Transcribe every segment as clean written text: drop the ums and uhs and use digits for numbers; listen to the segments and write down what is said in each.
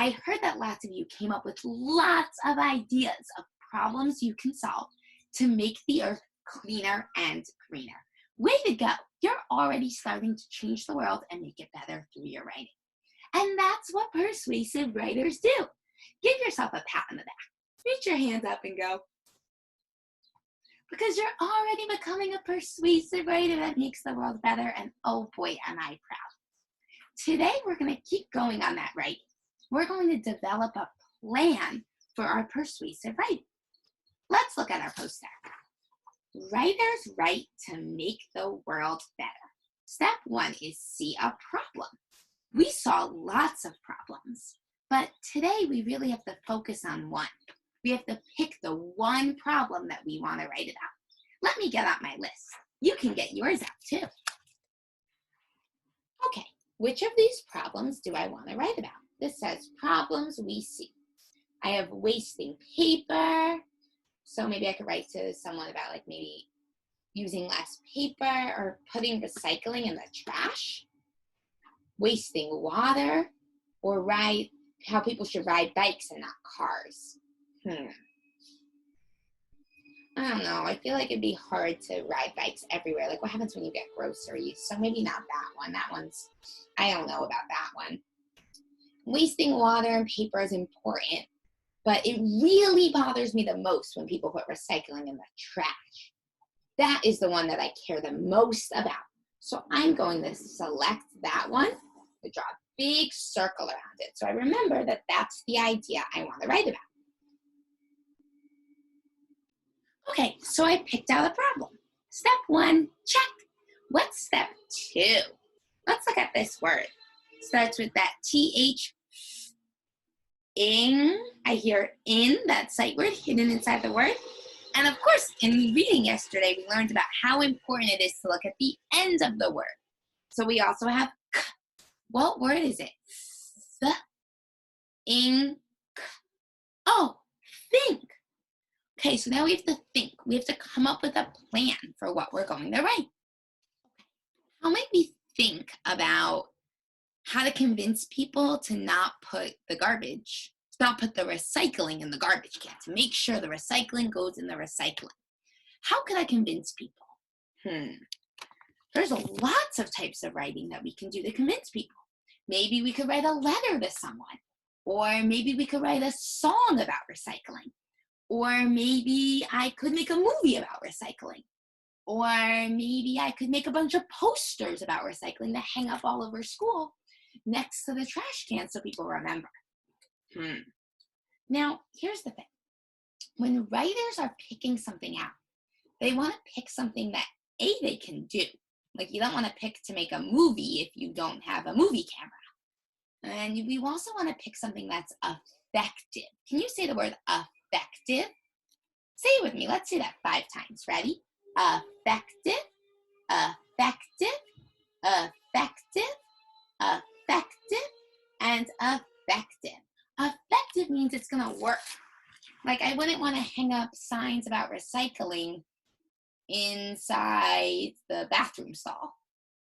I heard that lots of you came up with lots of ideas of problems you can solve to make the earth cleaner and greener. Way to go. You're already starting to change the world and make it better through your writing. And that's what persuasive writers do. Give yourself a pat on the back. Reach your hands up and go. Because you're already becoming a persuasive writer that makes the world better, and oh boy, am I proud. Today, we're going to keep going on that writing. We're going to develop a plan for our persuasive writing. Let's look at our poster. Writers write to make the world better. Step 1 is see a problem. We saw lots of problems, but today we really have to focus on one. We have to pick the one problem that we want to write about. Let me get out my list. You can get yours out too. Okay, which of these problems do I want to write about? This says problems we see. I have wasting paper. So maybe I could write to someone about like maybe using less paper or putting recycling in the trash, wasting water, or write how people should ride bikes and not cars. I don't know. I feel like it'd be hard to ride bikes everywhere. Like what happens when you get groceries? So maybe not that one. That one's, I don't know about that one. Wasting water and paper is important, but it really bothers me the most when people put recycling in the trash. That is the one that I care the most about. So I'm going to select that one, to draw a big circle around it. So I remember that that's the idea I want to write about. Okay, so I picked out a problem. Step 1, check. What's step 2? Let's look at this word. Starts with that TH. In. I hear in, that sight word hidden inside the word. And of course, in reading yesterday, we learned about how important it is to look at the end of the word. So we also have k. What word is it? Th. In. K. Oh, think. Okay, so now we have to think. We have to come up with a plan for what we're going to write. How might we think about how to convince people to not put the recycling in the garbage can, to make sure the recycling goes in the recycling? How could I convince people? There's lots of types of writing that we can do to convince people. Maybe we could write a letter to someone, or maybe we could write a song about recycling. Or maybe I could make a movie about recycling. Or maybe I could make a bunch of posters about recycling to hang up all over school next to the trash can so people remember. Now, here's the thing. When writers are picking something out, they want to pick something that, they can do. Like you don't want to pick to make a movie if you don't have a movie camera. And we also want to pick something that's effective. Can you say the word effective? Say it with me. Let's say that 5 times. Ready? Effective, effective, effective, effective, and effective. Effective means it's going to work. Like I wouldn't want to hang up signs about recycling inside the bathroom stall.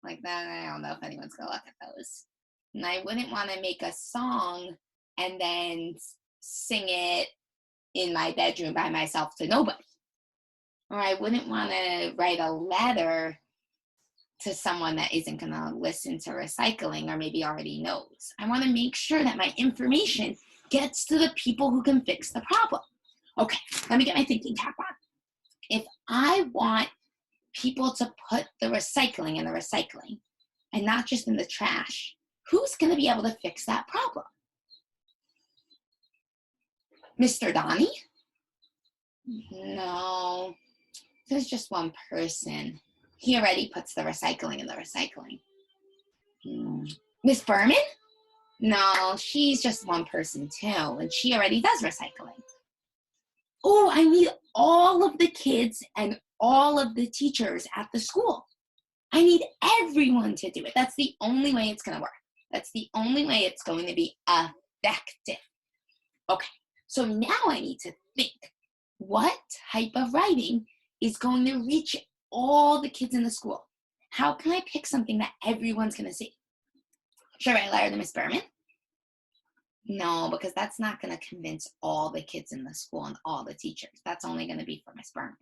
Like that, I don't know if anyone's going to look at those. And I wouldn't want to make a song and then sing it in my bedroom by myself to nobody. Or I wouldn't want to write a letter to someone that isn't going to listen to recycling or maybe already knows. I want to make sure that my information gets to the people who can fix the problem. Okay, let me get my thinking cap on. If I want people to put the recycling in the recycling and not just in the trash, who's going to be able to fix that problem? Mr. Donnie? No, there's just one person. He already puts the recycling in the recycling. Miss Berman? No, she's just one person too, and she already does recycling. Oh, I need all of the kids and all of the teachers at the school. I need everyone to do it. That's the only way it's going to work. That's the only way it's going to be effective. Okay, so now I need to think, what type of writing is going to reach all the kids in the school? How can I pick something that everyone's going to see? Should I write a letter to Miss Berman? No, because that's not going to convince all the kids in the school and all the teachers. That's only going to be for Miss Berman.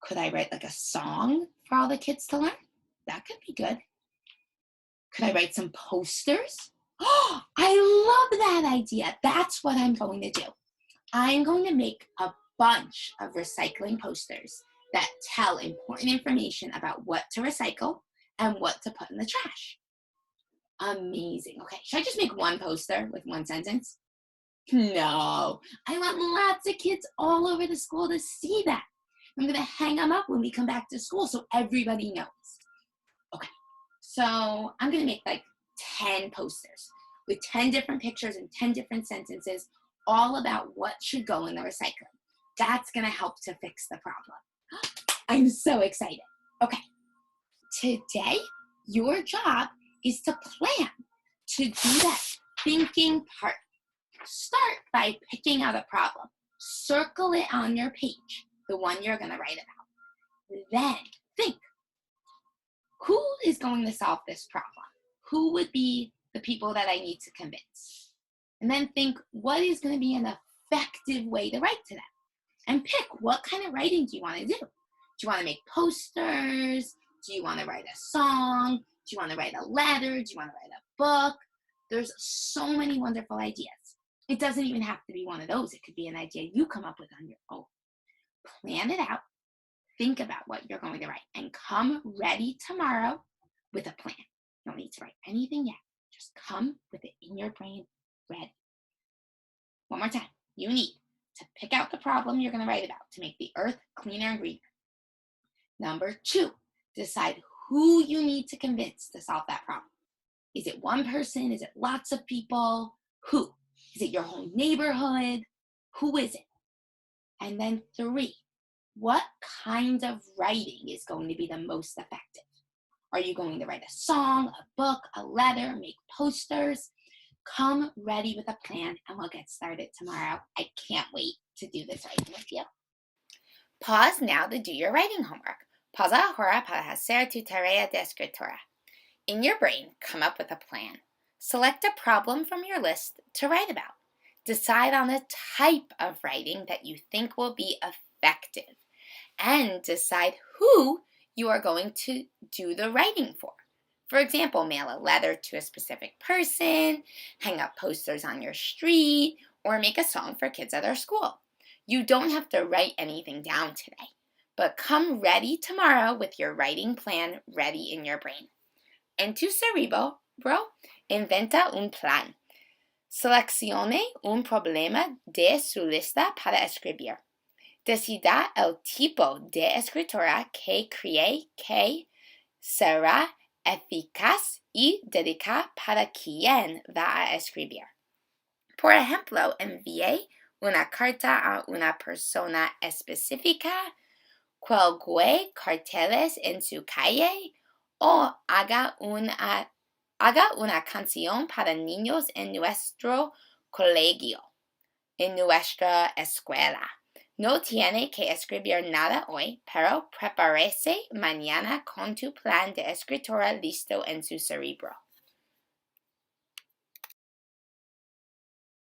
Could I write like a song for all the kids to learn? That could be good. Could I write some posters? Oh, I love that idea. That's what I'm going to do. I'm going to make a bunch of recycling posters that tell important information about what to recycle and what to put in the trash. Amazing. Okay, should I just make one poster with one sentence? No, I want lots of kids all over the school to see that. I'm going to hang them up when we come back to school so everybody knows. Okay, so I'm going to make like 10 posters with 10 different pictures and 10 different sentences all about what should go in the recycling. That's going to help to fix the problem. I'm so excited. Okay, today your job is to plan, to do that thinking part. Start by picking out a problem. Circle it on your page, the one you're going to write about. Then think, who is going to solve this problem? Who would be the people that I need to convince? And then think, what is going to be an effective way to write to them? And pick, what kind of writing do you want to do? Do you want to make posters? Do you want to write a song? Do you want to write a letter? Do you want to write a book? There's so many wonderful ideas. It doesn't even have to be one of those. It could be an idea you come up with on your own. Plan it out. Think about what you're going to write and come ready tomorrow with a plan. You don't need to write anything yet. Just come with it in your brain ready. One more time. You need to pick out the problem you're going to write about to make the earth cleaner and greener. Number 2, decide who you need to convince to solve that problem. Is it one person? Is it lots of people? Who? Is it your whole neighborhood? Who is it? And then 3, what kind of writing is going to be the most effective? Are you going to write a song, a book, a letter, make posters? Come ready with a plan and we'll get started tomorrow. I can't wait to do this writing with you. Pause now to do your writing homework. Pausa ahora para hacer tu tarea de escritura. In your brain, come up with a plan. Select a problem from your list to write about. Decide on the type of writing that you think will be effective. And decide who you are going to do the writing for. For example, mail a letter to a specific person, hang up posters on your street, or make a song for kids at our school. You don't have to write anything down today, but come ready tomorrow with your writing plan ready in your brain. En tu cerebro, inventa un plan. Seleccione un problema de su lista para escribir. Decida el tipo de escritura que cree que será eficaz y dedica para quien va a escribir. Por ejemplo, envíe una carta a una persona específica, cuelgue carteles en su calle o haga una canción para niños en nuestro colegio, en nuestra escuela. No tiene que escribir nada hoy, pero prepárese mañana con tu plan de escritura listo en su cerebro.